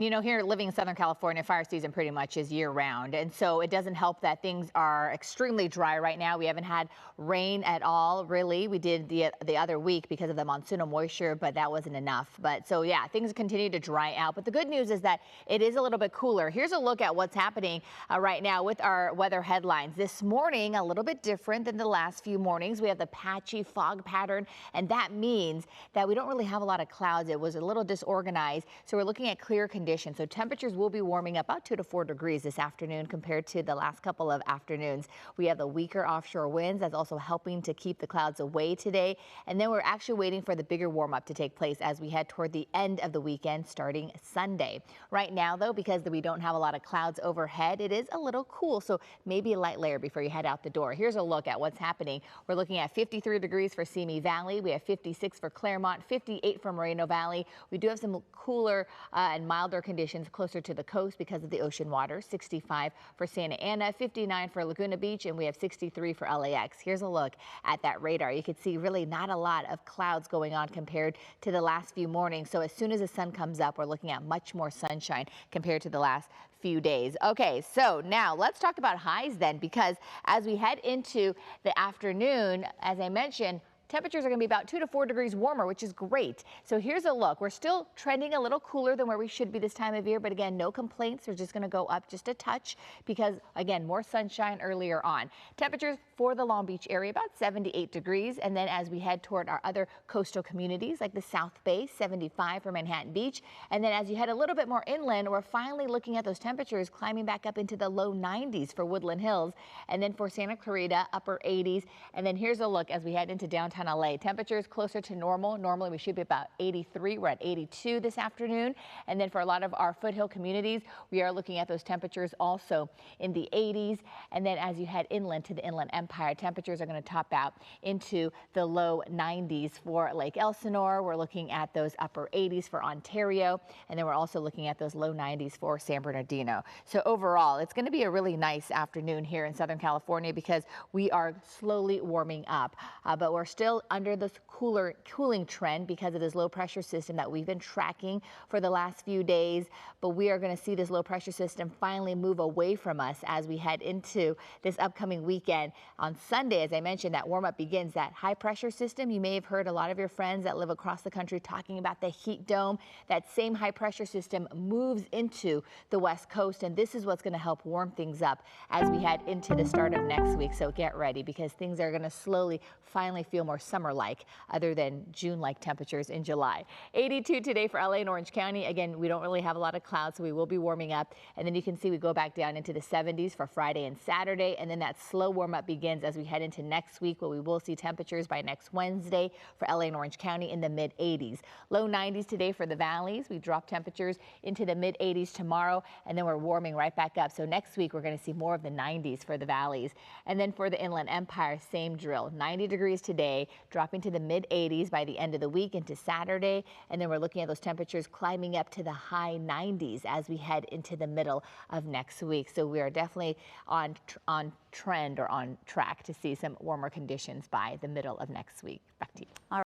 You know, here living in Southern California, fire season pretty much is year round. And so it doesn't help that things are extremely dry right now. We haven't had rain at all, really. We did the other week because of the monsoonal moisture, but that wasn't enough. But so, yeah, things continue to dry out. But the good news is that it is a little bit cooler. Here's a look at what's happening right now with our weather headlines. This morning, a little bit different than the last few mornings. We have the patchy fog pattern, and that means that we don't really have a lot of clouds. It was a little disorganized. So we're looking at clear conditions. So temperatures will be warming up about 2 to 4 degrees this afternoon compared to the last couple of afternoons. We have the weaker offshore winds that's also helping to keep the clouds away today. And then we're actually waiting for the bigger warm up to take place as we head toward the end of the weekend starting Sunday. Right now, though, because we don't have a lot of clouds overhead, it is a little cool. So maybe a light layer before you head out the door. Here's a look at what's happening. We're looking at 53 degrees for Simi Valley. We have 56 for Claremont, 58 for Moreno Valley. We do have some cooler and milder conditions closer to the coast because of the ocean water. 65 for Santa Ana, 59 for Laguna Beach, and we have 63 for LAX. Here's a look at that radar. You can see really not a lot of clouds going on compared to the last few mornings. So as soon as the sun comes up, we're looking at much more sunshine compared to the last few days. Okay, so now let's talk about highs then, because as we head into the afternoon, as I mentioned, temperatures are going to be about 2 to 4 degrees warmer, which is great. So here's a look. We're still trending a little cooler than where we should be this time of year, but again, no complaints. We're just going to go up just a touch because, again, more sunshine earlier on. Temperatures for the Long Beach area about 78 degrees, and then as we head toward our other coastal communities like the South Bay, 75 for Manhattan Beach, and then as you head a little bit more inland, we're finally looking at those temperatures climbing back up into the low 90s for Woodland Hills, and then for Santa Clarita, upper 80s, and then here's a look as we head into downtown LA. Temperatures closer to normal. Normally we should be about 83. We're at 82 this afternoon. And then for a lot of our foothill communities, we are looking at those temperatures also in the 80s. And then as you head inland to the Inland Empire, temperatures are going to top out into the low 90s for Lake Elsinore. We're looking at those upper 80s for Ontario. And then we're also looking at those low 90s for San Bernardino. So overall, it's going to be a really nice afternoon here in Southern California because we are slowly warming up. But we're still under this cooling trend because of this low pressure system that we've been tracking for the last few days. But we are going to see this low pressure system finally move away from us as we head into this upcoming weekend. On Sunday, as I mentioned, that warm up begins. That high pressure system, you may have heard a lot of your friends that live across the country talking about the heat dome. That same high pressure system moves into the West Coast, and this is what's going to help warm things up as we head into the start of next week. So get ready because things are going to slowly finally feel more summer-like other than June-like temperatures in July. 82 today for LA and Orange County. Again, we don't really have a lot of clouds, so we will be warming up. And then you can see we go back down into the 70s for Friday and Saturday. And then that slow warm-up begins as we head into next week, where we will see temperatures by next Wednesday for LA and Orange County in the mid-80s. Low 90s today for the valleys. We drop temperatures into the mid-80s tomorrow, and then we're warming right back up. So next week, we're going to see more of the 90s for the valleys. And then for the Inland Empire, same drill. 90 degrees today, dropping to the mid-80s by the end of the week into Saturday. And then we're looking at those temperatures climbing up to the high 90s as we head into the middle of next week. So we are definitely on trend or on track to see some warmer conditions by the middle of next week. Back to you. All right.